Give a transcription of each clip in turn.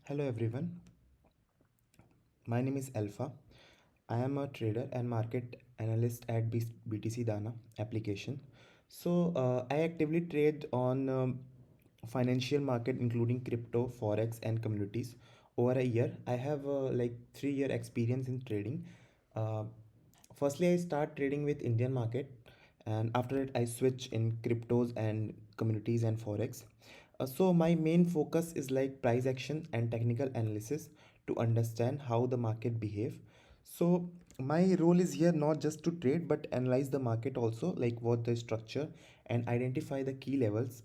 Hello everyone, my name is Alpha. I am a trader and market analyst at BTC Dana application. I actively trade on financial market including crypto, forex, and commodities. Over a year, I have 3 year experience in trading. Uh, Firstly, I start trading with Indian market, and after it, I switch in cryptos and commodities and forex. So my main focus is like price action and technical analysis to understand how the market behave. So my role is here not just to trade but analyze the market also, like what the structure and identify the key levels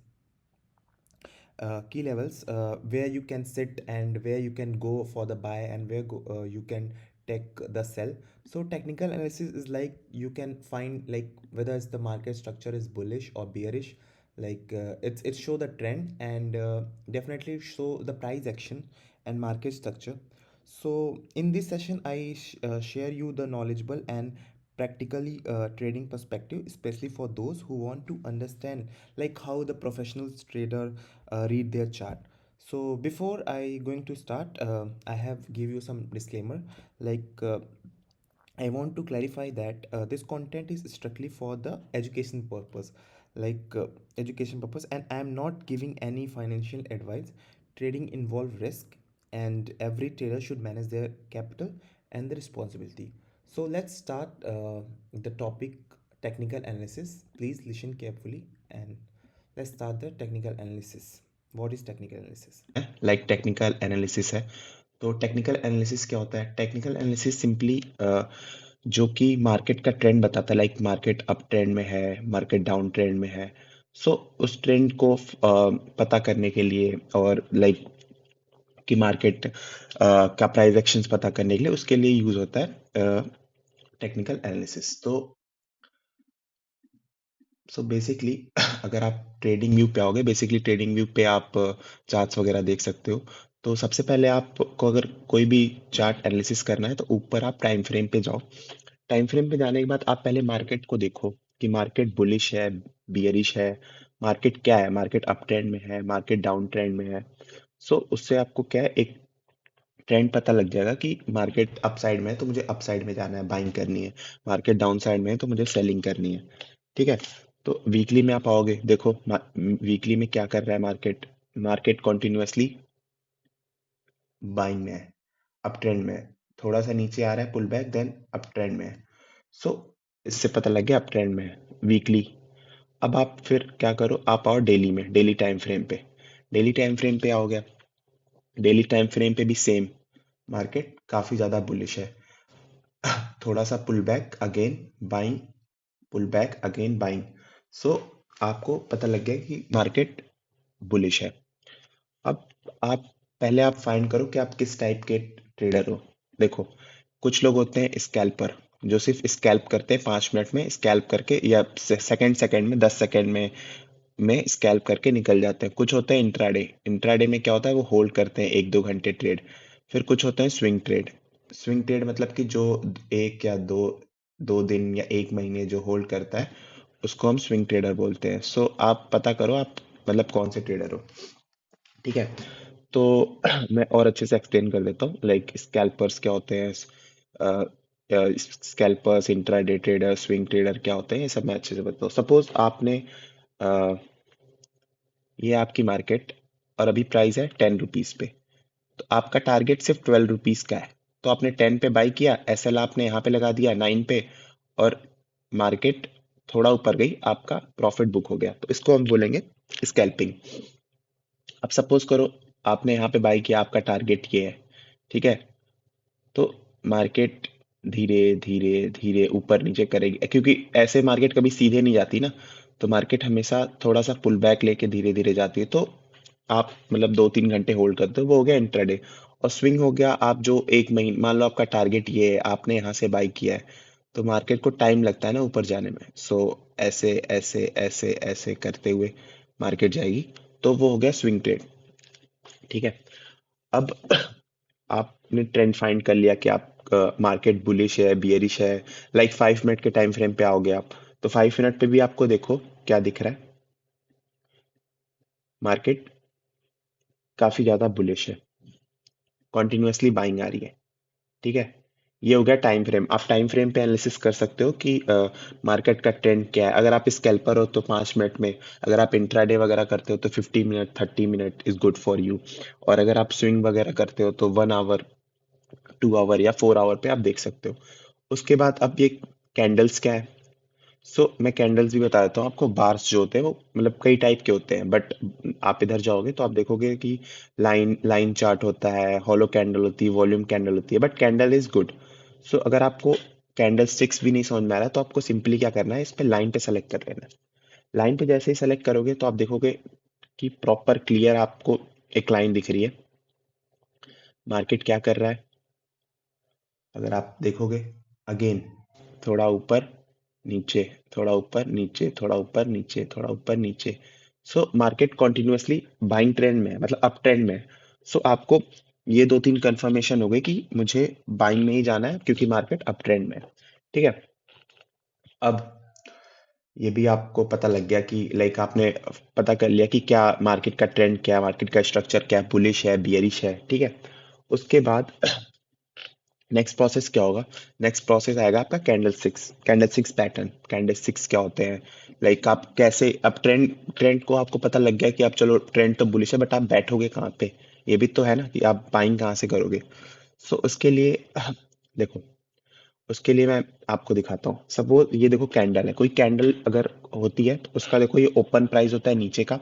where you can sit and where you can go for the buy and where you can take the sell. So technical analysis is like you can find like whether it's the market structure is bullish or bearish, it show the trend and definitely show the price action and market structure. So in this session share you the knowledgeable and practically trading perspective, especially for those who want to understand like how the professional trader read their chart. So before I going to start, I have give you some disclaimer. like uh, I want to clarify that this content is strictly for the like uh, education purpose, and I am not giving any financial advice. Trading involve risk, and every trader should manage their capital and the responsibility. So let's start the topic technical analysis. Please listen carefully and let's start the technical analysis. What is technical analysis? Like technical analysis है। तो technical analysis क्या होता है? Technical analysis simply जो कि market का trend बताता है, लाइक मार्केट अप ट्रेंड में है, मार्केट डाउन ट्रेंड में है। सो उस ट्रेंड को पता करने के लिए और लाइक कि मार्केट का प्राइस एक्शंस पता करने के लिए उसके लिए यूज होता है टेक्निकल एनालिसिस। तो बेसिकली अगर आप ट्रेडिंग व्यू पे आओगे, बेसिकली ट्रेडिंग व्यू पे आप चार्ट्स वगैरह देख सकते हो। तो सबसे पहले आपको अगर कोई भी चार्ट एनालिसिस करना है तो ऊपर आप टाइम फ्रेम पे जाओ। टाइम फ्रेम पे जाने के बाद आप पहले मार्केट को देखो कि मार्केट बुलिश है, बियरिश है, मार्केट क्या है, मार्केट अप ट्रेंड में है, मार्केट डाउन ट्रेंड में है। सो उससे आपको क्या है, एक ट्रेंड पता लग जाएगा कि मार्केट अप साइड में है तो मुझे अप साइड में जाना है, बाइंग करनी है। मार्केट डाउन साइड में है तो मुझे सेलिंग करनी है। ठीक है। तो वीकली में आप आओगे, देखो वीकली में क्या कर रहा है मार्केट। मार्केट कॉन्टिन्यूअसली बाइंग में है, अप ट्रेंड में है। थोड़ा सा नीचे आ रहा है, pull back, then up trend में है। सो इससे पता लग गया अप ट्रेंड में है वीकली। अब आप फिर क्या करो, आप आओ डेली में, डेली टाइम फ्रेम पे। डेली टाइम फ्रेम पे आओगे, डेली टाइम फ्रेम पे भी सेम, मार्केट काफी ज्यादा बुलिश है। थोड़ा सा pull back again buying, pull back again buying. So आपको पता लग गया कि मार्केट बुलिश है। अब आप पहले आप फाइंड करो कि आप किस टाइप के ट्रेडर हो। देखो, कुछ लोग होते हैं स्कैल्पर, जो सिर्फ स्कैल्प करते हैं, 5 मिनट में स्कैल्प करके या सेकंड सेकंड में, 10 सेकंड में स्कैल्प करके निकल जाते हैं। कुछ होते हैं इंट्राडे। इंट्राडे में क्या होता है, वो होल्ड करते हैं 1-2 घंटे ट्रेड। फिर कुछ होते हैं स्विंग ट्रेड। स्विंग ट्रेड मतलब कि जो एक या दो, 2 दिन या 1 महीने जो होल्ड करता है, उसको हम स्विंग ट्रेडर बोलते हैं। सो आप पता करो आप मतलब कौन से ट्रेडर हो। ठीक है। तो मैं और अच्छे से एक्सप्लेन कर देता हूँ, लाइक स्कैल्पर्स क्या होते हैं, scalpers, intraday trader, swing trader क्या होते हैं, ये सब मैं अच्छे से बताता हूँ। सपोज आपने अ, ये आपकी मार्केट और अभी प्राइस है 10 रुपीज पे, तो आपका टारगेट सिर्फ 12 रुपीज का है। तो आपने 10 पे बाई किया, एसएल आपने यहाँ पे लगा दिया 9 पे, और मार्केट थोड़ा ऊपर गई, आपका प्रॉफिट बुक हो गया, तो इसको हम बोलेंगे स्कैल्पिंग। अब सपोज करो आपने यहाँ पे बाई किया, आपका टारगेट ये है। ठीक है। तो मार्केट धीरे धीरे धीरे ऊपर नीचे करेगी, क्योंकि ऐसे मार्केट कभी सीधे नहीं जाती ना। तो मार्केट हमेशा थोड़ा सा पुल बैक लेके धीरे धीरे जाती है। तो आप मतलब 2-3 घंटे होल्ड करते हो, वो हो गया इंट्राडे। और स्विंग हो गया, आप जो 1 महीने, मान लो आपका टारगेट ये है, आपने यहाँ से बाई किया है, तो मार्केट को टाइम लगता है ना ऊपर जाने में। सो ऐसे ऐसे ऐसे ऐसे करते हुए मार्केट जाएगी। तो वो हो गया स्विंग ट्रेड। ठीक है। अब आपने ट्रेंड फाइंड कर लिया कि आप मार्केट बुलिश है, बियरिश है। लाइक 5 मिनट के टाइम फ्रेम पे आओगे आप, तो 5 मिनट पे भी आपको देखो क्या दिख रहा है, मार्केट काफी ज्यादा बुलिश है। कॉन्टिन्यूअसली बाइंग आ रही है। ठीक है, ये हो गया टाइम फ्रेम। आप टाइम फ्रेम पे एनालिसिस कर सकते हो कि मार्केट का ट्रेंड क्या है। अगर आप स्कैल्पर हो तो 5 मिनट में, अगर आप इंट्राडे वगैरह करते हो तो 50 minute 30 minute is good for you, और अगर आप स्विंग वगैरह करते हो तो 1 आवर 2 आवर या 4 आवर पे आप देख सकते हो। उसके बाद अब ये कैंडल्स क्या है। मैं कैंडल्स भी बता देता हूँ आपको। बार्स जो होते हैं वो मतलब कई टाइप के होते हैं, बट आप इधर जाओगे तो आप देखोगे कि लाइन लाइन चार्ट होता है, हॉलो कैंडल होती है, वॉल्यूम कैंडल होती है, बट कैंडल इज गुड। अगर आपको कैंडल स्टिक्स भी नहीं समझ में आ रहा है तो आपको सिंपली क्या करना है, इस पे लाइन पे सेलेक्ट कर लेना है। लाइन पे जैसे ही सेलेक्ट करोगे तो आप देखोगे कि प्रॉपर क्लियर आपको एक लाइन दिख रही है, मार्केट क्या कर रहा है। अगर आप देखोगे अगेन, थोड़ा ऊपर नीचे, थोड़ा ऊपर नीचे, थोड़ा ऊपर नीचे, थोड़ा ऊपर नीचे। मार्केट कॉन्टिन्यूअसली बाइंग ट्रेंड में है, मतलब अप ट्रेंड में है। आपको ये 2-3 कंफर्मेशन हो गई कि मुझे बाइंग में ही जाना है क्योंकि मार्केट अप ट्रेंड में है। ठीक है, अब ये भी आपको पता लग गया कि लाइक आपने पता कर लिया कि क्या मार्केट का ट्रेंड, क्या मार्केट का स्ट्रक्चर, क्या बुलिश है बियरिश है। ठीक है, उसके बाद नेक्स्ट प्रोसेस क्या होगा। नेक्स्ट प्रोसेस आएगा आपका candle six pattern. Candle six क्या होते हैं, लाइक आप कैसे अब ट्रेंड ट्रेंड को आपको पता लग गया कि आप चलो ट्रेंड तो बुलिश है, बट आप बैठोगे कहाँ पे, ये भी तो है ना कि आप बाइंग कहाँ से करोगे। उसके लिए देखो, उसके लिए मैं आपको दिखाता हूँ। सपोज ये देखो कैंडल है, कोई कैंडल अगर होती है तो उसका देखो ये ओपन प्राइस होता है नीचे का,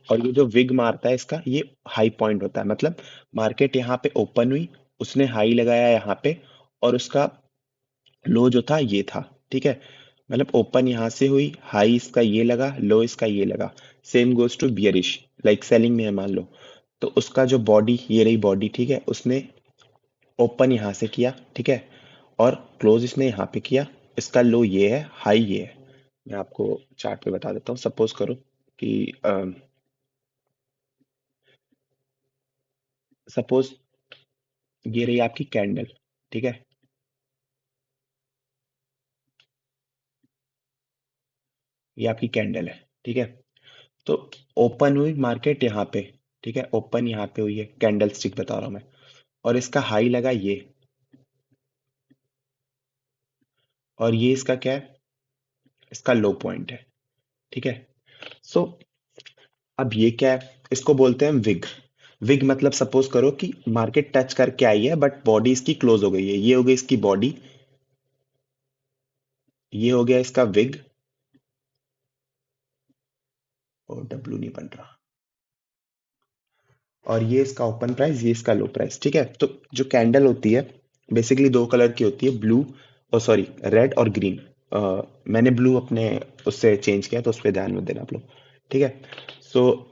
और ये जो विग मारता है इसका ये हाई पॉइंट होता है। मतलब मार्केट यहाँ पे ओपन हुई, उसने हाई लगाया यहाँ पे, और उसका लो जो था ये था। ठीक है, मतलब ओपन यहाँ से हुई, हाई इसका ये लगा, लो इसका ये लगा। Same goes to bearish, like selling में है मान लो, तो उसका जो बॉडी, ये रही बॉडी। ठीक है, उसने ओपन यहाँ से किया, ठीक है, और क्लोज इसने यहाँ पे किया। इसका लो ये है, हाई ये है। मैं आपको चार्ट पे बता देता हूँ। सपोज करो कि सपोज ये रही आपकी कैंडल। ठीक है, ये आपकी कैंडल है। ठीक है, तो ओपन हुई मार्केट यहाँ पे। ठीक है, ओपन यहाँ पे हुई है, कैंडल स्टिक बता रहा हूँ मैं, और इसका हाई लगा ये, और ये इसका क्या है, इसका लो पॉइंट है। ठीक है, सो अब ये क्या है, इसको बोलते हैं विग। विग मतलब सपोज करो कि मार्केट टच करके आई है बट बॉडी इसकी क्लोज हो गई है। ये हो गई इसकी बॉडी, ये हो गया इसका विग, और डब्लू नहीं बन रहा, और ये इसका ओपन प्राइस, ये इसका लो प्राइस। ठीक है, तो जो कैंडल होती है बेसिकली दो कलर की होती है, ब्लू और सॉरी रेड और ग्रीन। मैंने ब्लू अपने उससे चेंज किया तो उस पर ध्यान में देना आप लोग। ठीक है, सो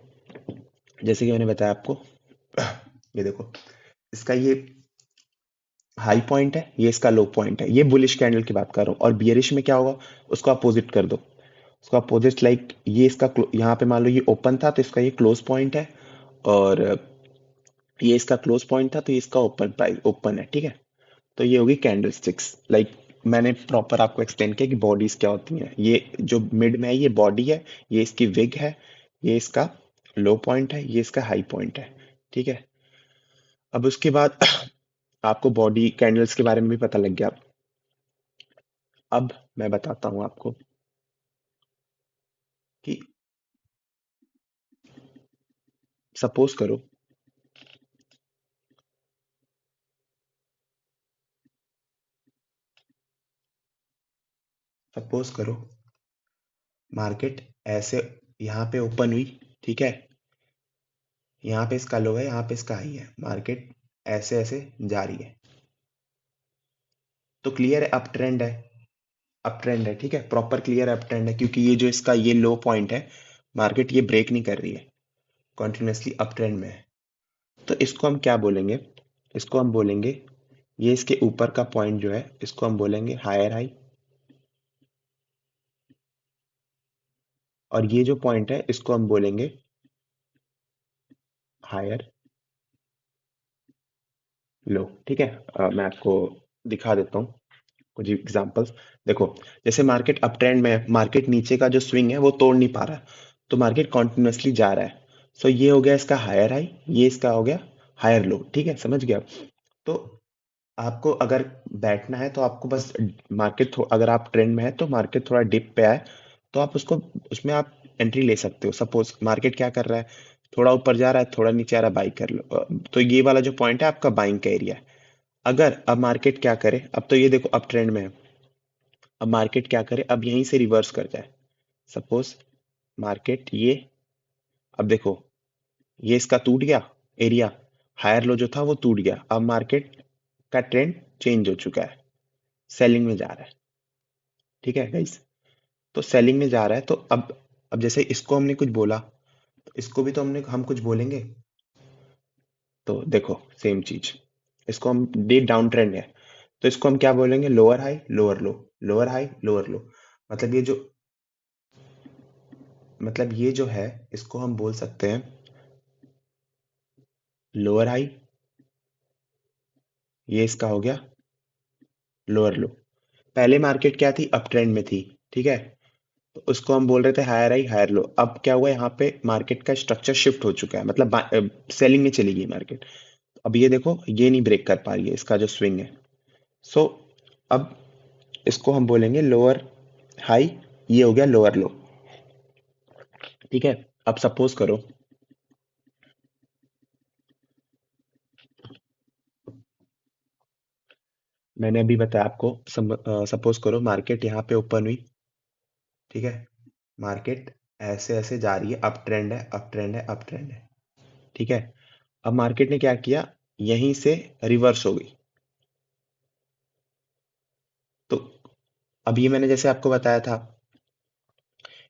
जैसे कि मैंने बताया आपको, ये देखो, इसका ये हाई पॉइंट है, ये इसका लो पॉइंट है। ये बुलिश कैंडल की बात कर रहा हूँ। और बियरिश में क्या होगा, उसको अपोजिट कर दो। उसका अपोजिट लाइक ये इसका यहाँ पे मान लो ये ओपन था तो इसका ये क्लोज पॉइंट है, और ये इसका क्लोज पॉइंट था तो ये इसका ओपन प्राइस ओपन है। ठीक है, तो ये होगी कैंडल स्टिक्स। लाइक मैंने प्रॉपर आपको एक्सप्लेन किया कि बॉडीज क्या होती हैं। ये जो मिड में है ये बॉडी है, ये इसकी विग है, ये इसका लो पॉइंट है, ये इसका हाई पॉइंट है। ठीक है, अब उसके बाद आपको बॉडी कैंडल्स के बारे में भी पता लग गया। अब मैं बताता हूँ आपको कि सपोज करो, सपोज करो मार्केट ऐसे यहाँ पे ओपन हुई। ठीक है, यहाँ पे इसका लो है, यहाँ पे इसका हाई है, मार्केट ऐसे ऐसे जा रही है, तो क्लियर है अप ट्रेंड है। अप ट्रेंड है, ठीक है, प्रॉपर क्लियर अप ट्रेंड है, क्योंकि ये जो इसका ये लो पॉइंट है, मार्केट ये ब्रेक नहीं कर रही है, कॉन्टिन्यूसली अप ट्रेंड में है। तो इसको हम क्या बोलेंगे, इसको हम बोलेंगे, ये इसके ऊपर का पॉइंट जो है इसको हम बोलेंगे हायर हाई, और ये जो पॉइंट है इसको हम बोलेंगे हायर लो। ठीक है, मैं आपको दिखा देता हूँ कुछ एग्जांपल्स। देखो, जैसे मार्केट अप ट्रेंड में है, मार्केट नीचे का जो स्विंग है वो तोड़ नहीं पा रहा है, तो मार्केट कॉन्टिन्यूसली जा रहा है। ये हो गया इसका हायर हाई, ये इसका हो गया हायर लो, ठीक है, समझ गया। तो आपको अगर बैठना है तो आपको बस मार्केट, अगर आप ट्रेंड में है तो मार्केट थोड़ा डिप पे आए तो आप उसको, उसमें आप एंट्री ले सकते हो। सपोज मार्केट क्या कर रहा है, थोड़ा ऊपर जा रहा है, थोड़ा नीचे आ रहा है, बाई कर लो। तो ये वाला जो पॉइंट है आपका बाइंग का एरिया है। अगर अब मार्केट क्या करे, अब तो ये देखो अब ट्रेंड में है, अब मार्केट क्या करे, अब यहीं से रिवर्स कर जाए। सपोज मार्केट ये, अब देखो ये इसका टूट गया एरिया, हायर लो जो था वो टूट गया, अब मार्केट का ट्रेंड चेंज हो चुका है, सेलिंग में जा रहा है। ठीक है गाइस, तो सेलिंग में जा रहा है, तो अब जैसे इसको हमने कुछ बोला, तो इसको भी तो हम कुछ बोलेंगे। तो देखो सेम चीज, इसको हम डे डाउन ट्रेंड है, तो इसको हम क्या बोलेंगे, लोअर हाई लोअर लो, लोअर हाई लोअर लो। मतलब ये जो मतलब ये जो है, इसको हम बोल सकते हैं लोअर हाई, ये इसका हो गया लोअर लो। पहले मार्केट क्या थी, अप ट्रेंड में थी, ठीक है, तो उसको हम बोल रहे थे हायर हाई हायर लो। अब क्या हुआ, यहाँ पे मार्केट का स्ट्रक्चर शिफ्ट हो चुका है, मतलब सेलिंग में चली गई मार्केट। अब ये देखो ये नहीं ब्रेक कर पा रही है, इसका जो स्विंग है। सो अब इसको हम बोलेंगे लोअर हाई, ये हो गया लोअर लो। ठीक है, अब सपोज करो, मैंने अभी बताया आपको, सपोज करो मार्केट यहाँ पे ओपन हुई, ठीक है, मार्केट ऐसे ऐसे जा रही है, अप ट्रेंड है अप ट्रेंड है अप ट्रेंड है, ठीक है। अब मार्केट ने क्या किया, यहीं से रिवर्स हो गई। तो अब ये मैंने जैसे आपको बताया था,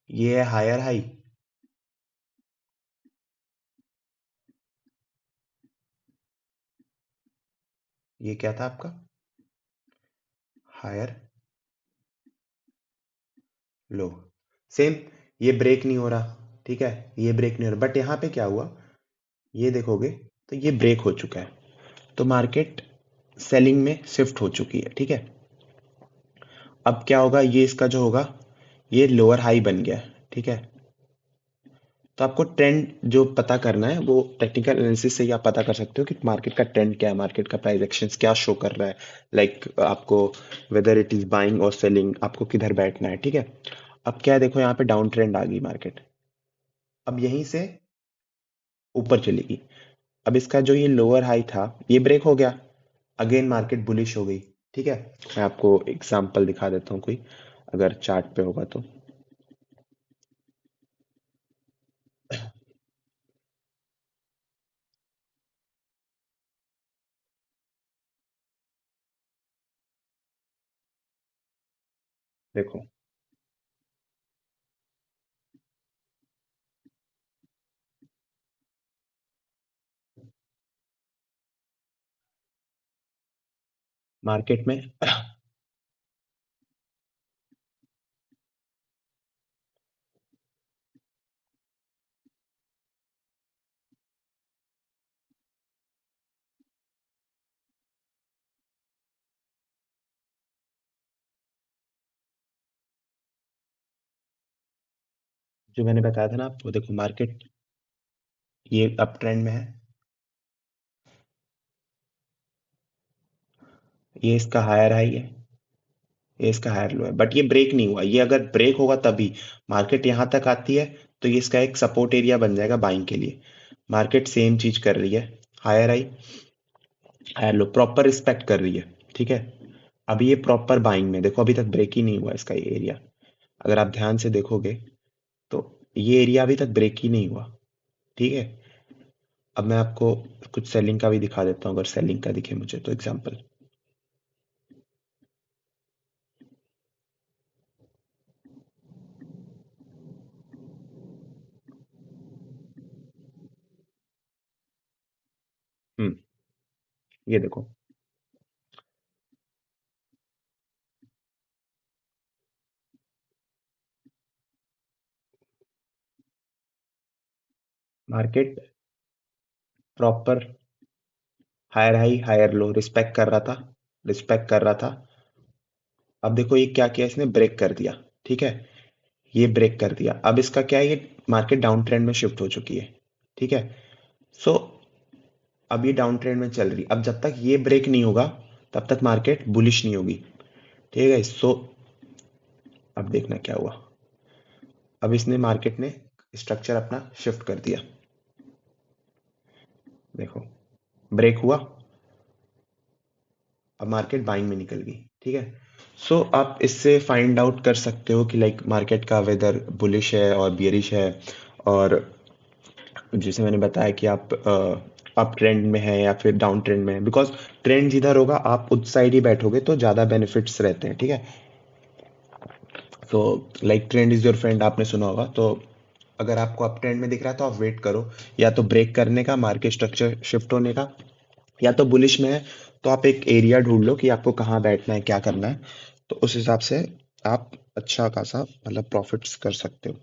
ये है हायर हाई, ये क्या था आपका हायर लो, सेम, ये ब्रेक नहीं हो रहा, ठीक है, ये ब्रेक नहीं हो रहा, बट यहाँ पे क्या हुआ, ये देखोगे तो ये ब्रेक हो चुका है, तो मार्केट सेलिंग में शिफ्ट हो चुकी है, ठीक है। अब क्या होगा, ये इसका जो होगा, ये लोअर हाई बन गया है, ठीक है। तो आपको ट्रेंड जो पता करना है वो टेक्निकल एनालिसिस से ही आप पता कर सकते हो कि मार्केट का ट्रेंड क्या है, मार्केट का प्राइस एक्शंस क्या शो कर रहा है, लाइक आपको वेदर इट इज बाइंग और सेलिंग, आपको किधर बैठना है, ठीक है। अब क्या है, देखो यहाँ पे डाउन ट्रेंड आ गई मार्केट, अब यहीं से ऊपर चलेगी। अब इसका जो ये लोअर हाई था ये ब्रेक हो गया, अगेन मार्केट बुलिश हो गई, ठीक है। मैं आपको एग्जांपल दिखा देता हूँ कोई, अगर चार्ट पे होगा तो। देखो मार्केट में जो मैंने बताया था ना आपको, देखो मार्केट ये अप ट्रेंड में है, ये इसका हायर हाई है, ये इसका हायर लो है, बट ये ब्रेक नहीं हुआ। ये अगर ब्रेक होगा तभी मार्केट यहाँ तक आती है, तो ये इसका एक सपोर्ट एरिया बन जाएगा बाइंग के लिए। मार्केट सेम चीज कर रही है, higher high higher low proper respect कर रही है, ठीक है। अभी ये प्रॉपर बाइंग में, देखो अभी तक ब्रेक ही नहीं हुआ इसका ये एरिया, अगर आप ध्यान से देखोगे तो ये एरिया अभी तक ब्रेक ही नहीं हुआ, ठीक है। अब मैं आपको कुछ सेलिंग का भी दिखा देता हूँ, अगर सेलिंग का दिखे मुझे तो एग्जांपल। हम्म, ये देखो market proper higher high higher low respect कर रहा था, रिस्पेक्ट कर रहा था। अब देखो ये क्या किया इसने, ब्रेक कर दिया, ठीक है, ये ब्रेक कर दिया। अब इसका क्या है, ये मार्केट डाउन ट्रेंड में शिफ्ट हो चुकी है, ठीक है। सो अब ये डाउन ट्रेंड में चल रही, अब जब तक ये ब्रेक नहीं होगा तब तक मार्केट बुलिश नहीं होगी। ठीक है, सो अब देखना क्या हुआ। अब इसने मार्केट ने स्ट्रक्चर अपना शिफ्ट कर दिया, देखो ब्रेक हुआ, अब मार्केट बाइंग में निकल गई। ठीक है, सो आप इससे फाइंड आउट कर सकते हो कि लाइक मार्केट का वेदर बुलिश है और बियरिश है। और जैसे मैंने बताया कि आप अप ट्रेंड में है या फिर डाउन ट्रेंड में है, बिकॉज ट्रेंड जिधर होगा आप उस साइड ही बैठोगे तो ज़्यादा बेनिफिट्स रहते हैं। ठीक है, तो like trend is your friend आपने सुना होगा। तो अगर आपको अप ट्रेंड में दिख रहा है तो आप वेट करो, या तो ब्रेक करने का, मार्केट स्ट्रक्चर शिफ्ट होने का, या तो बुलिश में है तो आप एक एरिया ढूंढ लो कि आपको कहाँ बैठना है, क्या करना है। तो उस हिसाब से आप अच्छा खासा मतलब प्रॉफिट्स कर सकते हो।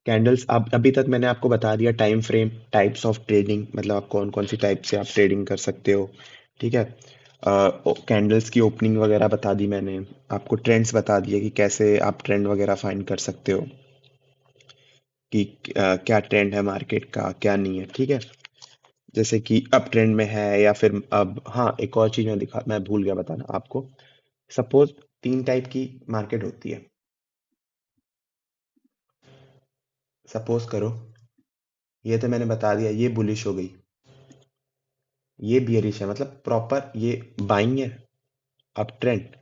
कैंडल्स, आप अभी तक मैंने आपको बता दिया time frame, types of trading, मतलब आप कौन कौन सी टाइप से आप ट्रेडिंग कर सकते हो। ठीक है, कैंडल्स की ओपनिंग वगैरह बता दी मैंने, आपको ट्रेंड्स बता दिए कि कैसे आप ट्रेंड वगैरह फाइंड कर सकते हो कि क्या ट्रेंड है मार्केट का, क्या नहीं है। ठीक है, जैसे कि अप ट्रेंड में है या फिर अब, हाँ एक और चीज मैं भूल गया बताना आपको। सपोज तीन टाइप की मार्केट होती है। सपोज करो, ये तो मैंने बता दिया, ये बुलिश हो गई, ये बियरिश है, मतलब प्रॉपर ये बाइंग है, अप ट्रेंड।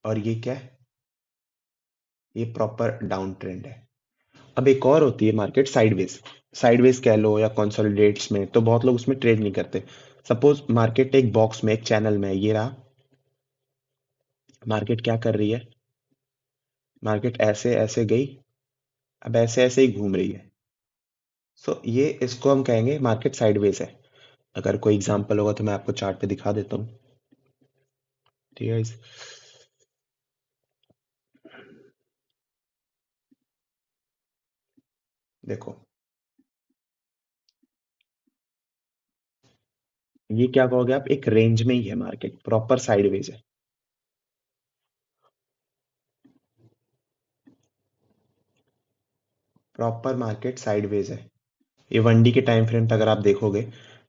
और ये क्या है, ये प्रॉपर डाउन ट्रेंड है। अब एक और होती है मार्केट साइडवेज, साइडवेज कह लो या कंसोलिडेट्स में, तो बहुत लोग उसमें ट्रेड नहीं करते। सपोज मार्केट एक बॉक्स में, एक चैनल में है, ये रहा, मार्केट क्या कर रही है, मार्केट ऐसे ऐसे गई, अब ऐसे ऐसे ही घूम रही है। सो ये, इसको हम कहेंगे मार्केट साइडवेज है। अगर कोई एग्जांपल होगा तो मैं आपको चार्ट पे दिखा देता हूँ। ठीक है, देखो ये क्या कहोगे आप, एक रेंज में ही है मार्केट, प्रॉपर साइडवेज है। प्रॉपर मार्केट साइडवेज है, ये 1 डी के टाइम फ्रेम पे अगर आप देखोगे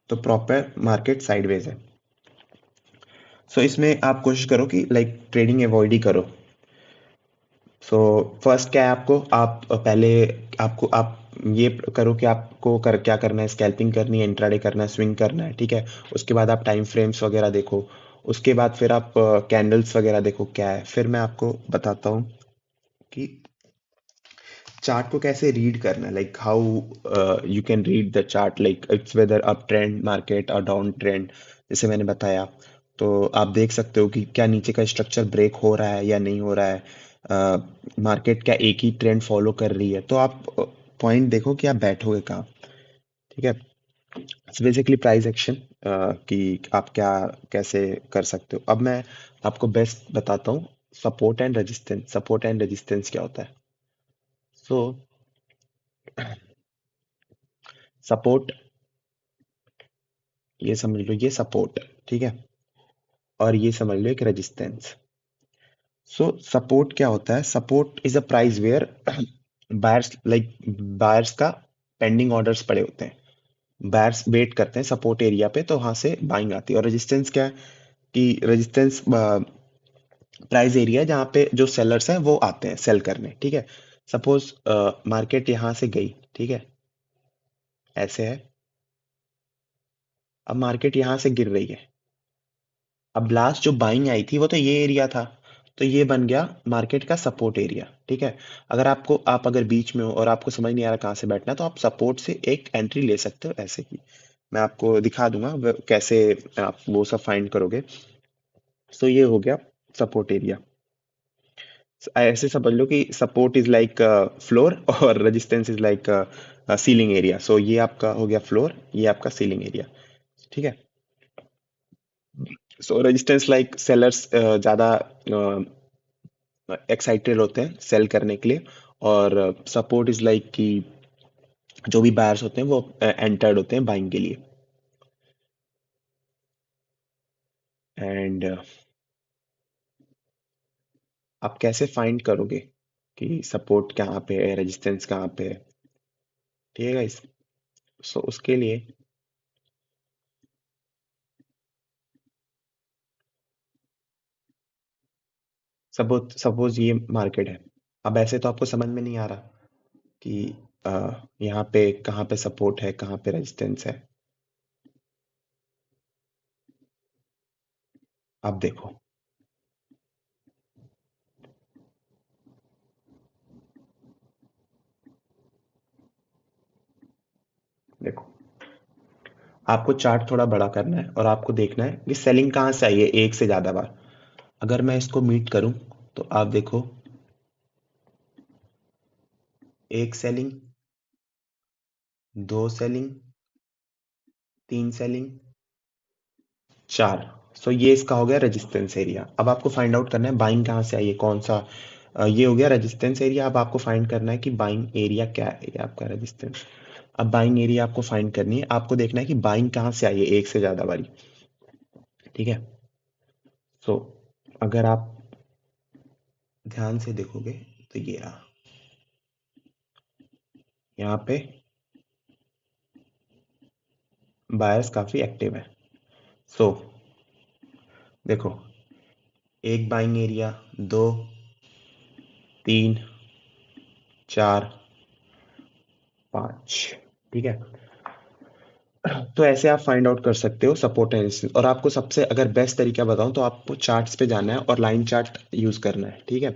तो प्रॉपर मार्केट साइडवेज है। सो इसमें आप कोशिश करो कि लाइक ट्रेडिंग अवॉइड ही करो। सो फर्स्ट क्या है, आपको आप पहले, आपको आप ये करो कि आपको क्या करना है, स्कैल्पिंग करनी है, इंट्राडे करना है, स्विंग करना है। ठीक है, उसके बाद आप टाइम फ्रेम्स वगैरह देखो, उसके बाद फिर आप कैंडल्स वगैरह देखो क्या है, फिर मैं आपको बताता हूँ कि चार्ट को कैसे रीड करना है, like how you can read the chart, like it's whether up trend market और डाउन ट्रेंड। जैसे मैंने बताया, तो आप देख सकते हो कि क्या नीचे का स्ट्रक्चर ब्रेक हो रहा है या नहीं हो रहा है, मार्केट क्या एक ही ट्रेंड फॉलो कर रही है, तो आप पॉइंट देखो कि आप बैठोगे कहाँ। ठीक है, इट्स बेसिकली प्राइस एक्शन, कि आप क्या कैसे कर सकते हो। अब मैं आपको बेस्ट बताता हूँ, support and resistance. Support and resistance क्या होता है, सो सपोर्ट, ये समझ लो ये सपोर्ट, ठीक है, और ये समझ लो एक रेजिस्टेंस। सो सपोर्ट क्या होता है, support is a price where buyers, like buyers का पेंडिंग ऑर्डर्स पड़े होते हैं, बायर्स वेट करते हैं सपोर्ट एरिया पे, तो वहां से बाइंग आती है। और रेजिस्टेंस क्या है, कि रेजिस्टेंस प्राइस एरिया है जहाँ पे जो सेलर्स हैं वो आते हैं सेल करने। ठीक है, सपोज मार्केट यहाँ से गई, ठीक है, ऐसे है, अब मार्केट यहाँ से गिर रही है, अब लास्ट जो बाइंग आई थी वो तो ये एरिया था, तो ये बन गया मार्केट का सपोर्ट एरिया। ठीक है, अगर आपको, आप अगर बीच में हो और आपको समझ नहीं आ रहा कहाँ से बैठना, तो आप सपोर्ट से एक एंट्री ले सकते हो, ऐसे ही मैं आपको दिखा दूंगा कैसे आप वो सब फाइंड करोगे। सो ये हो गया सपोर्ट एरिया। ऐसे समझ लो कि सपोर्ट इज लाइक फ्लोर और resistance is like ceiling area. So ये आपका हो गया फ्लोर, ये आपका सीलिंग एरिया। ठीक है, सो रेजिस्टेंस लाइक सेलर्स ज्यादा एक्साइटेड होते हैं सेल करने के लिए, और सपोर्ट इज लाइक कि जो भी बायर्स होते हैं वो एंटर्ड होते हैं बाइंग के लिए। एंड आप कैसे फाइंड करोगे कि सपोर्ट कहाँ पे है, रेजिस्टेंस कहाँ पे है। ठीक है गाइस। सो उसके लिए सपोज सपोज ये मार्केट है। अब ऐसे तो आपको समझ में नहीं आ रहा कि यहाँ पे कहाँ पे सपोर्ट है, कहाँ पे रेजिस्टेंस है। अब देखो, देखो आपको चार्ट थोड़ा बड़ा करना है और आपको देखना है कि सेलिंग कहाँ से आई है एक से ज्यादा बार। अगर मैं इसको मीट करूं तो आप देखो, एक सेलिंग, दो सेलिंग, तीन सेलिंग, चार। सो ये इसका हो गया रेजिस्टेंस एरिया। अब आपको फाइंड आउट करना है बाइंग कहाँ से आई है, कौन सा। ये हो गया रेजिस्टेंस एरिया। अब आपको फाइंड करना है कि बाइंग एरिया क्या है, ये आपका रेजिस्टेंस। अब बाइंग एरिया आपको फाइंड करनी है, आपको देखना है कि बाइंग कहाँ से आई है एक से ज्यादा बारी। ठीक है। सो अगर आप ध्यान से देखोगे तो ये रहा, यहाँ पे बायर्स काफी एक्टिव है। सो देखो, एक बाइंग एरिया, दो, तीन, चार, पाँच। ठीक है। तो ऐसे आप फाइंड आउट कर सकते हो सपोर्ट एंड रेजिस्टेंस। और आपको सबसे अगर बेस्ट तरीका बताऊं तो आपको चार्ट्स पे जाना है और लाइन चार्ट यूज करना है। ठीक है।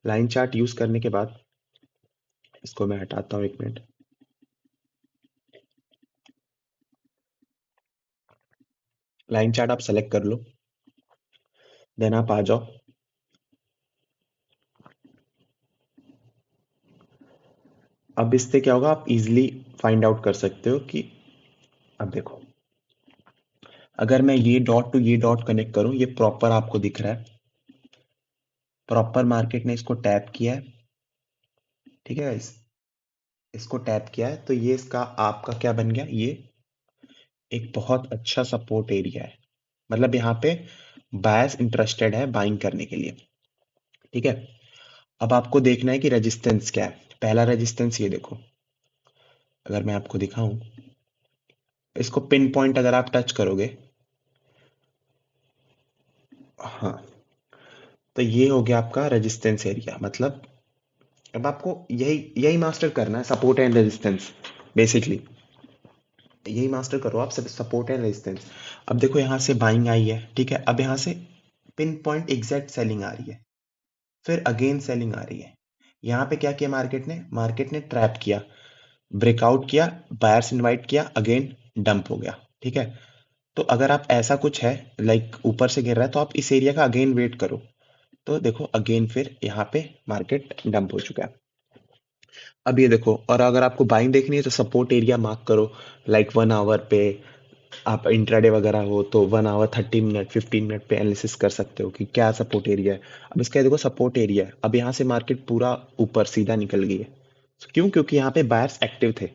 लाइन चार्ट यूज करने के बाद इसको मैं हटाता हूँ, एक मिनट। लाइन चार्ट आप सेलेक्ट कर लो, देन आप आ जाओ। अब इससे क्या होगा, आप इजिली फाइंड आउट कर सकते हो कि, अब देखो, अगर मैं ये डॉट टू ये डॉट कनेक्ट करूं, ये प्रॉपर आपको दिख रहा है, प्रॉपर मार्केट ने इसको टैप किया है। ठीक है। इसको टैप किया है तो ये इसका आपका क्या बन गया, ये एक बहुत अच्छा सपोर्ट एरिया है। मतलब यहाँ पे बायर्स इंटरेस्टेड है बाइंग करने के लिए। ठीक है। अब आपको देखना है कि रेजिस्टेंस क्या है। पहला रेजिस्टेंस ये देखो, अगर मैं आपको दिखाऊं, इसको पिन पॉइंट अगर आप टच करोगे, हाँ, तो ये हो गया आपका रेजिस्टेंस एरिया। मतलब अब आपको यही यही मास्टर करना है, सपोर्ट एंड रेजिस्टेंस। बेसिकली यही मास्टर करो आप, सपोर्ट एंड रेजिस्टेंस। अब देखो यहाँ से बाइंग आई है। ठीक है। अब यहाँ से पिन पॉइंट एग्जैक्ट सेलिंग आ रही है, फिर अगेन सेलिंग आ रही है। यहाँ पे क्या किया मार्केट ने ट्रैप किया, ब्रेकआउट किया, बायर्स इनवाइट किया, अगेन डंप हो गया। ठीक है। तो अगर आप ऐसा कुछ है, लाइक ऊपर से गिर रहा है, तो आप इस एरिया का अगेन वेट करो। तो देखो अगेन फिर यहाँ पे मार्केट डंप हो चुका है। अब ये देखो, और अगर आपको बाइंग देखनी है तो सपोर्ट एरिया मार्क करो, लाइक 1 आवर पे। आप इंट्राडे वगैरह हो तो 1 आवर, 30 मिनट, 15 मिनट पे एनालिसिस कर सकते हो कि क्या सपोर्ट एरिया है। अब इसका देखो सपोर्ट एरिया है। अब यहाँ से मार्केट पूरा ऊपर सीधा निकल गई है। क्यों? क्योंकि यहाँ पे बायर्स एक्टिव थे।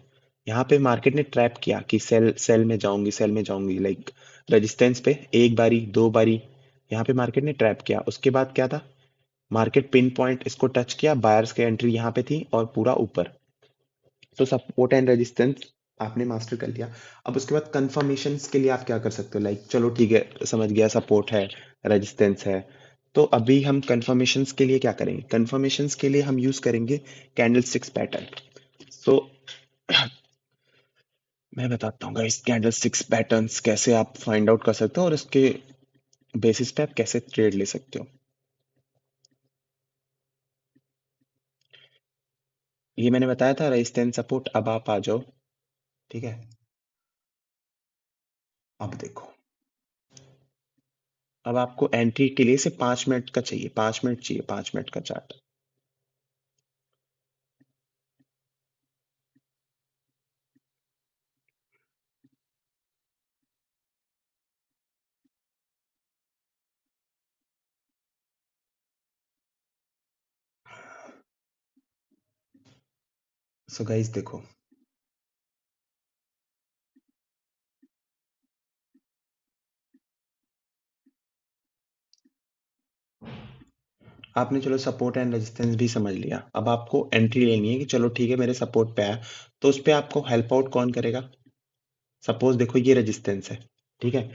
यहाँ पे मार्केट ने ट्रैप किया कि सेल सेल में जाऊंगी, सेल में जाऊंगी, लाइक रेजिस्टेंस पे एक बारी, दो बारी। यहाँ पे मार्केट ने ट्रैप किया। उसके बाद क्या था, मार्केट पिन पॉइंट इसको टच किया, बायर्स की एंट्री यहाँ पे थी और पूरा ऊपर। तो सपोर्ट एंड रेजिस्टेंस आपने मास्टर कर लिया। अब उसके बाद कंफर्मेशन के लिए आप क्या कर सकते हो, लाइक चलो ठीक है, समझ गया, सपोर्ट है, रेजिस्टेंस है। तो अभी हम कंफर्मेशंस के लिए क्या करेंगे, कंफर्मेशंस के लिए हम यूज करेंगे कैंडल स्टिक्स पैटर्न। सो मैं बताता हूँ गाइस, कैंडल स्टिक्स पैटर्न्स कैसे आप फाइंड आउट कर सकते हो और इसके बेसिस पे आप कैसे ट्रेड ले सकते हो। ये मैंने बताया था रेजिस्टेंस सपोर्ट। अब आप आ जाओ। ठीक है। अब देखो, अब आपको एंट्री के लिए सिर्फ 5 मिनट का चाहिए, 5 मिनट चाहिए, 5 मिनट का चार्ट। सो गाइस देखो, आपने चलो सपोर्ट एंड रेजिस्टेंस भी समझ लिया। अब आपको एंट्री लेनी है कि चलो ठीक है मेरे सपोर्ट पे आया, तो उस पे आपको हेल्प आउट कौन करेगा? सपोज देखो ये रेजिस्टेंस है, ठीक है।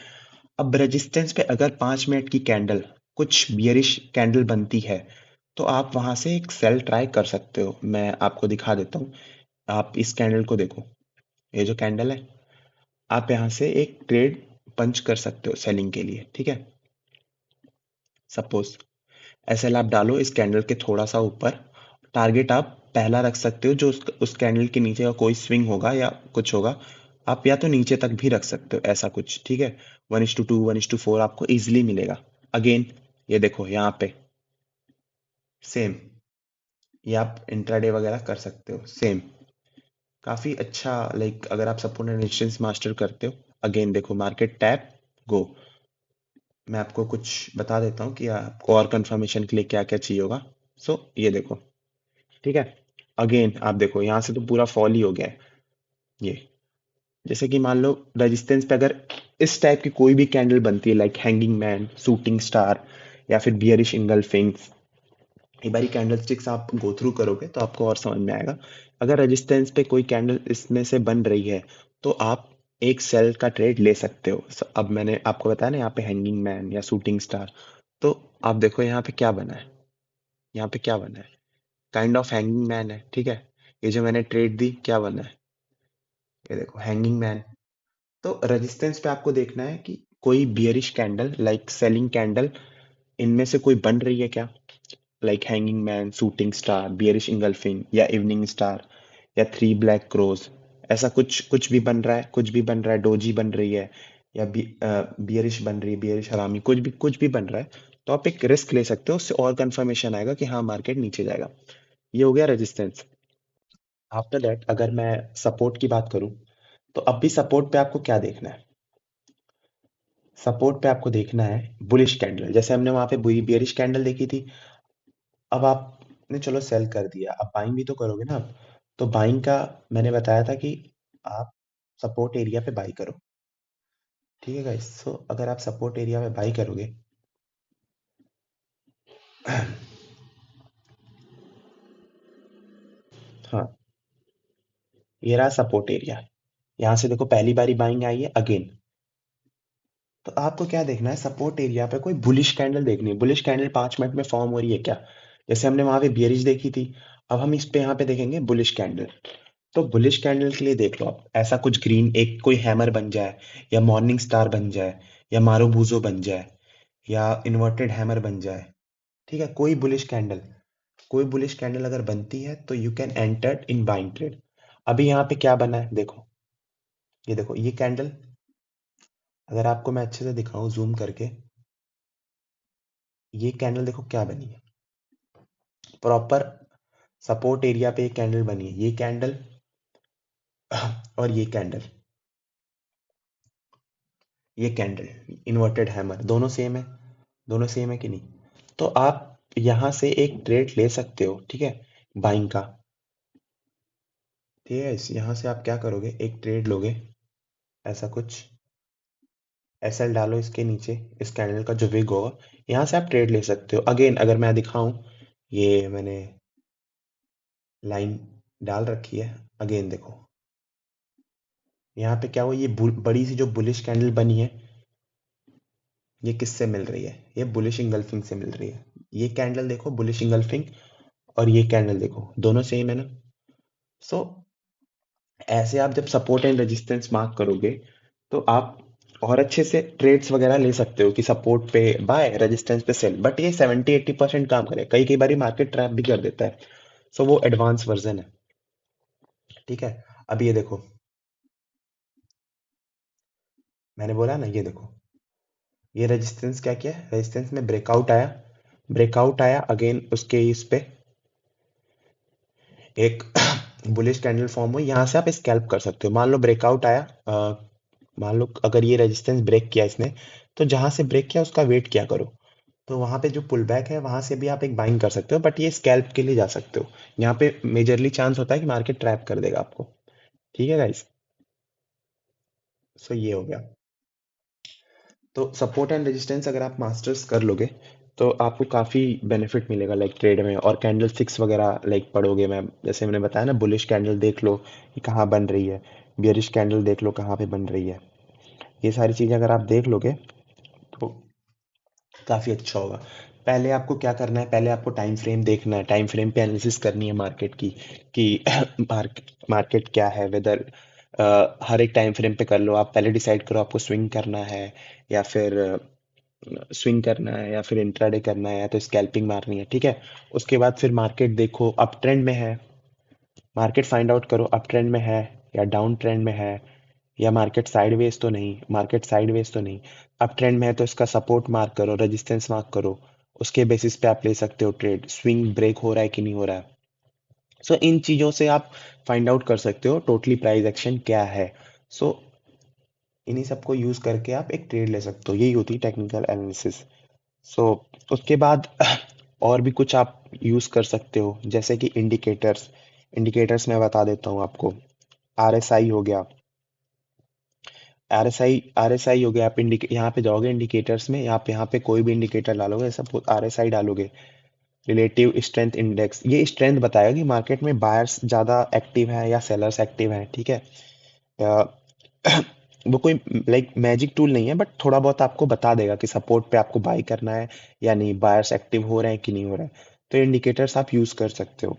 अब रेजिस्टेंस पे अगर 5 मिनट की कैंडल कुछ बियरिश कैंडल बनती है, तो आप वहां से एक सेल ट्राई कर सकते हो। मैं आपको दिखा देता हूँ। आप इस कैंडल को देखो, ये जो कैंडल है, आप यहाँ से एक ट्रेड पंच कर सकते हो सेलिंग के लिए, ठीक है। सपोज एसएल आप डालो इस कैंडल के थोड़ा सा ऊपर। टारगेट आप पहला रख सकते हो, जो उस कैंडल के नीचे का कोई स्विंग होगा या कुछ होगा, आप या तो नीचे तक भी रख सकते हो, ऐसा कुछ, ठीक है। 1:2 1:4 आपको इजिली मिलेगा। अगेन ये देखो यहाँ पे सेम, ये आप इंट्राडे वगैरह कर सकते हो सेम। काफी अच्छा, लाइक अगर आप सपोर्ट एंड रेजिस्टेंस मास्टर करते हो। अगेन देखो मार्केट टैप गो। मैं आपको कुछ बता देता हूँ कि आपको और कंफर्मेशन के लिए क्या क्या चाहिए होगा। सो ये देखो, ठीक है। अगेन आप देखो यहाँ से तो पूरा फॉल ही हो गया है ये। जैसे कि मान लो रेजिस्टेंस पे अगर इस टाइप की कोई भी कैंडल बनती है, like hanging man, shooting star, या फिर बियरिश इंगल्फिंग्स, ये बारी कैंडल स्टिक्स आप गो थ्रू करोगे तो आपको और समझ में आएगा। अगर रेजिस्टेंस पे कोई कैंडल इसमें से बन रही है, तो आप एक सेल का ट्रेड ले सकते हो। अब मैंने आपको बताया ना यहाँ पे हैंगिंग मैन या शूटिंग स्टार, तो आप देखो यहाँ पे क्या बना है। यहाँ पे क्या बना है? काइंड ऑफ हैंगिंग मैन है, ठीक है। ये जो मैंने ट्रेड दी क्या बना है? ये देखो हैंगिंग मैन। तो रेजिस्टेंस पे आपको देखना है कि कोई bearish candle, like selling candle, इनमें से कोई बन रही है क्या? Like hanging man, shooting star, bearish engulfing, या इवनिंग स्टार, या थ्री ब्लैक क्रोज, ऐसा कुछ कुछ भी बन रहा है, कुछ भी बन रहा है, डोजी बन रही है, या बियरिश बन रही है, बियरिश हरामी, कुछ भी बन रहा है, तो आप एक रिस्क ले सकते हो। उससे और कंफर्मेशन आएगा कि हाँ मार्केट नीचे जाएगा। ये हो गया रेजिस्टेंस। आफ्टर दैट अगर मैं सपोर्ट की बात करूं, तो अब भी सपोर्ट पे आपको क्या देखना है? सपोर्ट पे आपको देखना है बुलिश कैंडल, जैसे हमने वहां पे बियरिश कैंडल देखी थी। अब आपने चलो सेल कर दिया, अब बाइंग भी तो करोगे ना आप। तो बाइंग का मैंने बताया था कि आप सपोर्ट एरिया पे बाई करो, ठीक है गाइस। सो अगर आप सपोर्ट एरिया पे बाई करोगे, हाँ, ये रहा सपोर्ट एरिया। यहाँ से देखो पहली बारी बाइंग आई है अगेन। तो आपको क्या देखना है? सपोर्ट एरिया पे कोई बुलिश कैंडल देखनी है। बुलिश कैंडल 5 मिनट में फॉर्म हो रही है क्या? जैसे हमने वहां पे बियरिश देखी थी, अब हम इस पे यहाँ पे देखेंगे बुलिश कैंडल। तो बुलिश कैंडल के लिए देख लो आप, ऐसा कुछ ग्रीन एक कोई हैमर बन जाए, या मॉर्निंग स्टार बन जाए, या मारुबूजो बन जाए, या इन्वर्टेड हैमर बन जाए, ठीक है। कोई बुलिश कैंडल अगर बनती है तो you can enter in buying trade. अभी यहाँ पे क्या बना है देखो, ये देखो ये कैंडल, अगर आपको मैं अच्छे से दिखाऊं जूम करके, ये कैंडल देखो क्या बनी है। प्रॉपर सपोर्ट एरिया पे एक कैंडल बनी है, ये कैंडल और ये कैंडल इन्वर्टेड हैमर, दोनों सेम है। दोनों सेम है कि नहीं? तो आप यहां से एक ट्रेड ले सकते हो, ठीक है, बाइंग का। ठीक है, इस यहां से आप क्या करोगे, एक ट्रेड लोगे, ऐसा कुछ एसएल डालो इसके नीचे, इस कैंडल का जो विग होगा, यहां से आप ट्रेड ले सकते हो। अगेन अगर मैं दिखाऊं, ये मैंने लाइन डाल रखी है। अगेन देखो यहाँ पे क्या हुआ, ये बड़ी सी जो बुलिश कैंडल बनी है, ये किससे मिल रही है? ये बुलिश इंगल्फिंग से मिल रही है। ये कैंडल देखो बुलिश इंगल्फिंग, और ये कैंडल देखो, दोनों सेम है ना। सो ऐसे आप जब सपोर्ट एंड रेजिस्टेंस मार्क करोगे, तो आप और अच्छे से ट्रेड्स वगैरह ले सकते हो कि सपोर्ट पे बाय, रेजिस्टेंस पे सेल। बट ये 70-80% काम करे, कई कई बारी मार्केट ट्रैप भी कर देता है। सो वो एडवांस वर्जन है, ठीक है। अब ये देखो, मैंने बोला ना, ये देखो, ये रेजिस्टेंस क्या किया है, रेजिस्टेंस में ब्रेकआउट आया अगेन, उसके इस पे एक बुलिश कैंडल फॉर्म हुई, यहाँ से आप स्कैल्प कर सकते हो। मान लो ब्रेकआउट आया, मान लो अगर ये रेजिस्टेंस ब्रेक किया इसने, तो जहां से ब्रेक किया उसका वेट क्या करो, तो वहां पे जो पुल बैक है वहां से भी आप एक बाइंग कर सकते हो। बट ये स्कैल्प के लिए जा सकते हो, यहाँ पे मेजरली चांस होता है कि मार्केट ट्रैप कर देगा आपको, ठीक है गाइस। सो ये हो गया। तो सपोर्ट एंड रेजिस्टेंस अगर आप मास्टर्स कर लोगे, तो आपको काफ़ी बेनिफिट मिलेगा लाइक ट्रेड में। और कैंडल स्टिक्स वगैरह लाइक पढ़ोगे मैम, जैसे मैंने बताया ना, बुलिश कैंडल देख लो कि कहाँ बन रही है, बियरिश कैंडल देख लो कहाँ पे बन रही है। ये सारी चीज़ें अगर आप देख लोगे तो काफ़ी अच्छा होगा। पहले आपको क्या करना है, पहले आपको टाइम फ्रेम देखना है, टाइम फ्रेम पे एनालिसिस करनी है मार्केट की कि मार्केट क्या है, वेदर हर एक टाइम फ्रेम पे कर लो। आप पहले डिसाइड करो आपको स्विंग करना है या फिर इंट्राडे करना है या तो स्कैल्पिंग मारनी है, ठीक है। उसके बाद फिर मार्केट देखो अप ट्रेंड में है, मार्केट फाइंड आउट करो अप ट्रेंड में है या डाउन ट्रेंड में है, या मार्केट साइडवेज तो नहीं। अप ट्रेंड में है तो इसका सपोर्ट मार्क करो, रेजिस्टेंस मार्क करो। उसके बेसिस पे आप ले सकते हो ट्रेड, स्विंग ब्रेक हो रहा है कि नहीं हो रहा है। सो इन चीज़ों से आप फाइंड आउट कर सकते हो टोटली प्राइस एक्शन क्या है। सो इन्हीं सबको यूज़ करके आप एक ट्रेड ले सकते हो, यही होती है टेक्निकल एनालिसिस। सो उसके बाद और भी कुछ आप यूज़ कर सकते हो, जैसे कि इंडिकेटर्स। इंडिकेटर्स मैं बता देता हूँ आपको। आरएसआई हो गया, आरएसआई हो गया। आप यहाँ पे जाओगे इंडिकेटर्स में, यहाँ पे कोई भी इंडिकेटर डालोगे, सपोज आरएसआई डालोगे, रिलेटिव स्ट्रेंथ इंडेक्स, ये स्ट्रेंथ बताएगा कि मार्केट में बायर्स ज़्यादा एक्टिव हैं या सेलर्स एक्टिव हैं, ठीक है। अ, वो कोई लाइक मैजिक टूल नहीं है, बट थोड़ा बहुत आपको बता देगा कि सपोर्ट पे आपको बाई करना है या नहीं, बायर्स एक्टिव हो रहे हैं कि नहीं हो रहे हैं। तो इंडिकेटर्स आप यूज़ कर सकते हो।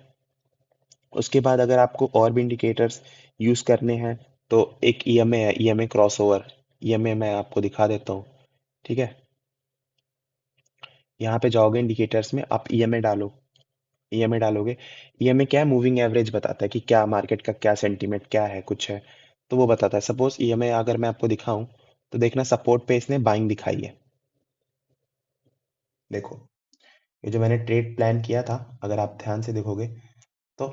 उसके बाद अगर आपको और भी इंडिकेटर्स यूज़ करने हैं तो एक ईएमए है, ईएमए क्रॉसओवर। ईएमए मैं आपको दिखा देता हूँ, ठीक है। यहाँ पे जाओगे इंडिकेटर्स में, आप ईएमए डालो, ईएमए डालोगे। ईएमए क्या है, मूविंग एवरेज बताता है कि क्या मार्केट का क्या सेंटीमेंट क्या है, कुछ है तो वो बताता है। सपोज ईएमए अगर मैं आपको दिखाऊं तो देखना सपोर्ट पे इसने बाइंग दिखाई है। देखो, ये जो मैंने ट्रेड प्लान किया था, अगर आप ध्यान से देखोगे तो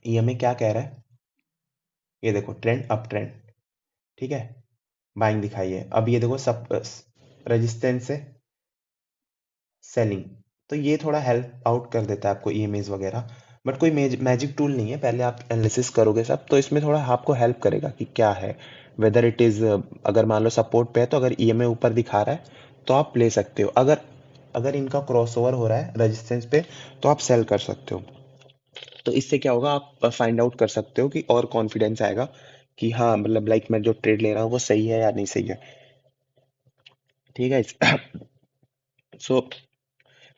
ईएमए क्या कह रहा है, ये देखो ट्रेंड अप ट्रेंड, ठीक है, बाइंग दिखाई है। अब ये देखो सब रेजिस्टेंस से सेलिंग, तो ये थोड़ा हेल्प आउट कर देता है आपको ईएमएस वगैरह। बट कोई मैजिक टूल नहीं है, पहले आप एनालिसिस करोगे सब तो इसमें थोड़ा आपको हेल्प करेगा कि क्या है, वेदर इट इज़। अगर मान लो सपोर्ट पे है तो अगर ईएमए ऊपर दिखा रहा है तो आप ले सकते हो। अगर अगर इनका क्रॉसओवर हो रहा है रेजिस्टेंस पे तो आप सेल कर सकते हो। तो इससे क्या होगा, आप फाइंड आउट कर सकते हो कि और कॉन्फिडेंस आएगा कि हाँ मतलब लाइक मैं जो ट्रेड ले रहा हूँ वो सही है या नहीं सही है, ठीक है। सो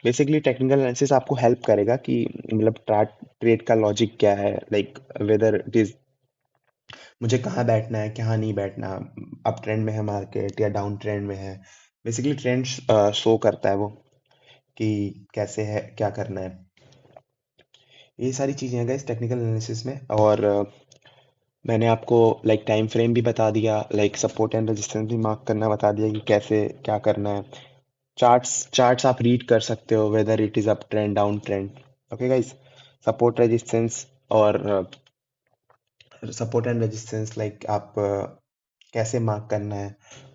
बेसिकली टेक्निकल एनालिसिस आपको हेल्प करेगा कि मतलब ट्रेड का लॉजिक क्या है, लाइक वेदर इट इज मुझे कहाँ बैठना है कहाँ नहीं बैठना, अप ट्रेंड में है मार्केट या डाउन ट्रेंड में है। बेसिकली ट्रेंड शो करता है वो कि कैसे है, क्या करना है। ये सारी चीज़ें हैं गाइस टेक्निकल एनालिसिस में। और मैंने आपको लाइक टाइम फ्रेम भी बता दिया, लाइक सपोर्ट एंड रेजिस्टेंस भी मार्क करना बता दिया कि कैसे क्या करना है। चार्ट्स आप रीड कर सकते हो, whether it is up trend down trend. Okay guys, support resistance और सपोर्ट एंड रेजिस्टेंस लाइक आप कैसे मार्क करना है।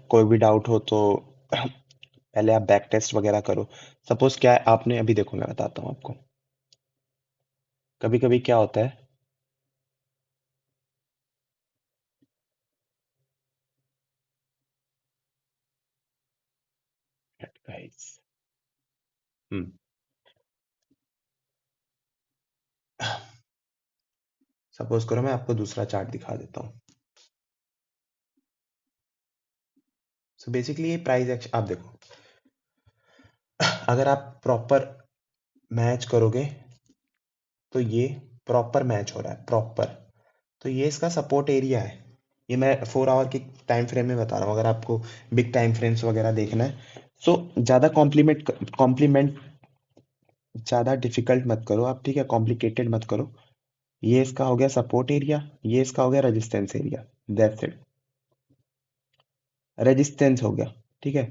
कोई भी डाउट हो तो पहले आप बैक टेस्ट वगैरह करो। सपोज क्या है, आपने अभी देखो मैं बताता हूँ आपको। कभी कभी क्या होता है गाइस, हम्म सपोज करो मैं आपको दूसरा चार्ट दिखा देता हूँ। सो बेसिकली ये प्राइस एक्शन आप देखो, अगर आप प्रॉपर मैच करोगे तो ये प्रॉपर मैच हो रहा है प्रॉपर। तो ये इसका सपोर्ट एरिया है। ये मैं 4 आवर की टाइम फ्रेम में बता रहा हूँ, अगर आपको बिग टाइम फ्रेम्स वगैरह देखना है। सो ज़्यादा कॉम्प्लीमेंट ज़्यादा डिफिकल्ट मत करो आप, ठीक है, कॉम्प्लिकेटेड मत करो। ये इसका हो गया सपोर्ट एरिया, ये इसका हो गया resistance area, that's it. Resistance हो गया, ठीक है,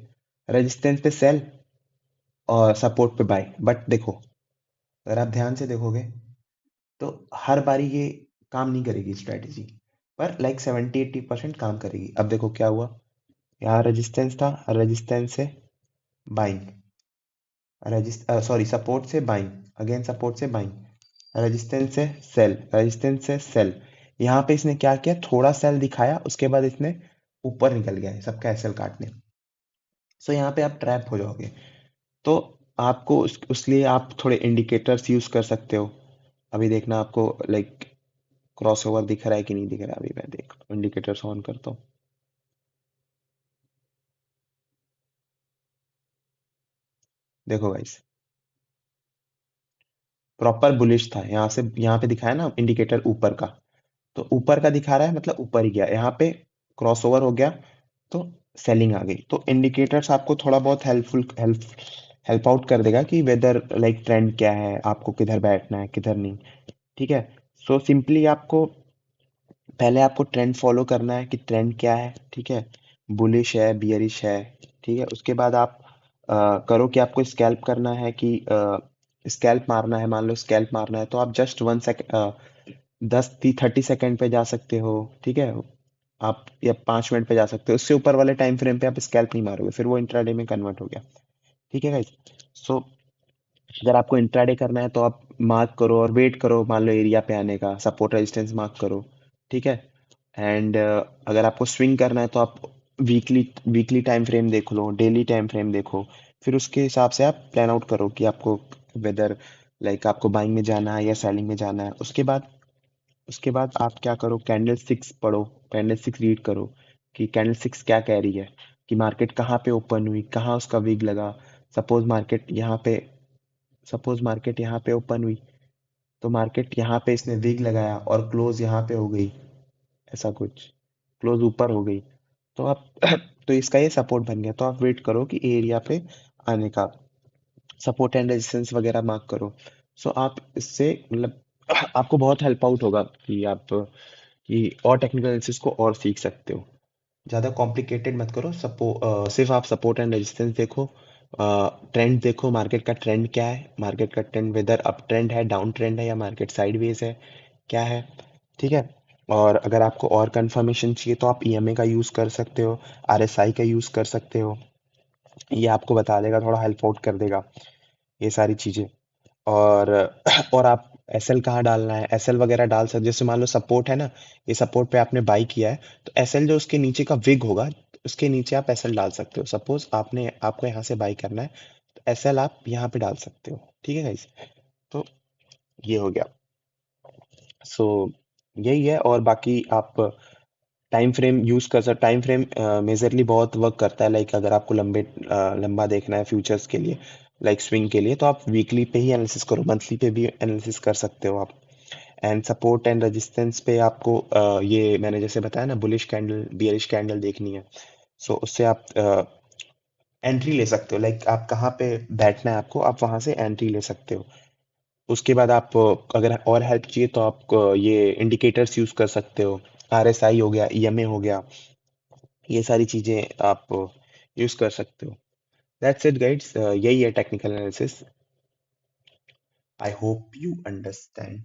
रेजिस्टेंस पे सेल और सपोर्ट पे बाय। बट देखो, अगर आप ध्यान से देखोगे तो हर बारी ये काम नहीं करेगी स्ट्रेटेजी, पर लाइक 70-80% काम करेगी। अब देखो क्या हुआ, यहाँ रेजिस्टेंस था, रेजिस्टेंस से बाइंग, सॉरी सपोर्ट से बाइंग, अगेन सपोर्ट से बाइंग, रेजिस्टेंस से सेल, रेजिस्टेंस से सेल। यहाँ पे इसने क्या किया, थोड़ा सेल दिखाया, उसके बाद इसने ऊपर निकल गया है सबका एसएल काटने। सो यहाँ पे आप ट्रैप हो जाओगे। तो आपको उस लिए आप थोड़े इंडिकेटर्स यूज कर सकते हो। अभी देखना आपको लाइक क्रॉसओवर दिख रहा है कि नहीं दिख रहा है, अभी मैं देख इंडिकेटर्स ऑन करता हूँ। देखो गाइस, प्रॉपर बुलिश था, यहाँ से यहाँ पे दिखाया ना इंडिकेटर ऊपर का, तो ऊपर का दिखा रहा है मतलब ऊपर ही गया, यहाँ पे क्रॉसओवर हो गया तो सेलिंग आ गई। तो इंडिकेटर्स आपको थोड़ा बहुत हेल्प आउट कर देगा कि वेदर लाइक ट्रेंड क्या है, आपको किधर बैठना है किधर नहीं। ठीक है। सो सिंपली आपको पहले आपको ट्रेंड फॉलो करना है कि ट्रेंड क्या है। ठीक है। बुलिश है बियरिश है। ठीक है। उसके बाद आप करो कि आपको स्कैल्प करना है कि स्कैल्प मारना है, मान लो स्कैल्प मारना है तो आप जस्ट 1 सेकंड 10-30 सेकंड पे जा सकते हो। ठीक है। आप या 5 मिनट पे जा सकते हो, उससे ऊपर वाले टाइम फ्रेम पे आप स्कैल्प नहीं मारोगे, फिर वो इंट्राडे में कन्वर्ट हो गया। ठीक है गाइस। सो अगर आपको इंट्राडे करना है तो आप मार्क करो और वेट करो, मान लो एरिया पे आने का, सपोर्ट रेजिस्टेंस मार्क करो। ठीक है। एंड अगर आपको स्विंग करना है तो आप वीकली वीकली टाइम फ्रेम देख लो, डेली टाइम फ्रेम देखो, फिर उसके हिसाब से आप प्लान आउट करो कि आपको वेदर लाइक आपको बाइंग में जाना है या सेलिंग में जाना है। उसके बाद आप क्या करो, कैंडल सिक्स पढ़ो, कैंडल सिक्स रीड करो कि कैंडल सिक्स क्या कह रही है, कि मार्केट कहाँ पे ओपन हुई, कहाँ उसका विग लगा। सपोज मार्केट यहाँ पे सपोज मार्केट यहाँ पे ओपन हुई, तो मार्केट यहाँ पे इसने विग लगाया और क्लोज यहाँ पे हो गई, ऐसा कुछ क्लोज ऊपर हो गई, तो आप तो इसका ये सपोर्ट बन गया, तो आप वेट करो कि एरिया पे आने का, सपोर्ट एंड रेजिस्टेंस वगैरह मार्क करो। सो आप इससे मतलब आपको बहुत हेल्प आउट होगा कि आप कि और टेक्निकल एनालिसिस को और सीख सकते हो। ज़्यादा कॉम्प्लिकेटेड मत करो, सिर्फ आप सपोर्ट एंड रेजिस्टेंस देखो, ट्रेंड देखो, मार्केट का ट्रेंड क्या है, मार्केट का ट्रेंड वेदर अप ट्रेंड है डाउन ट्रेंड है या मार्केट साइडवेज है, क्या है। ठीक है। और अगर आपको और कंफर्मेशन चाहिए तो आप ईएमए का यूज़ कर सकते हो, आरएसआई का यूज़ कर सकते हो, ये आपको बता देगा, थोड़ा हेल्प आउट कर देगा ये सारी चीज़ें। और और आप एसएल कहाँ डालना है, एसएल वगैरह डाल सकते, जैसे मान लो सपोर्ट है ना, ये सपोर्ट पे आपने बाई किया है, तो एसएल जो उसके नीचे का विग होगा, उसके नीचे आप एसएल डाल सकते हो। सपोज आपको यहाँ से बाई करना है, तो एसएल आप यहाँ पे डाल सकते हो। ठीक है गाइस। तो ये हो गया। सो यही है। और बाकी आप टाइम फ्रेम यूज कर सकते, टाइम फ्रेम मेजरली बहुत वर्क करता है, लाइक अगर आपको लंबा देखना है फ्यूचर्स के लिए, लाइक स्विंग के लिए, तो आप वीकली पे ही एनालिसिस करो, मंथली पे भी एनालिसिस कर सकते हो आप। एंड सपोर्ट एंड रेजिस्टेंस पे आपको ये मैंने जैसे बताया ना, बुलिश कैंडल बियरिश कैंडल देखनी है, सो उससे आप एंट्री ले सकते हो, लाइक आप कहाँ पे बैठना है आपको, आप वहां से एंट्री ले सकते हो। उसके बाद आप अगर और हेल्प चाहिए तो आप ये इंडिकेटर्स यूज कर सकते हो, आरएसआई हो गया, ईएमए हो गया, ये सारी चीजें आप यूज कर सकते हो। दैट्स इट गाइड्स, यही है technical analysis. I hope you understand.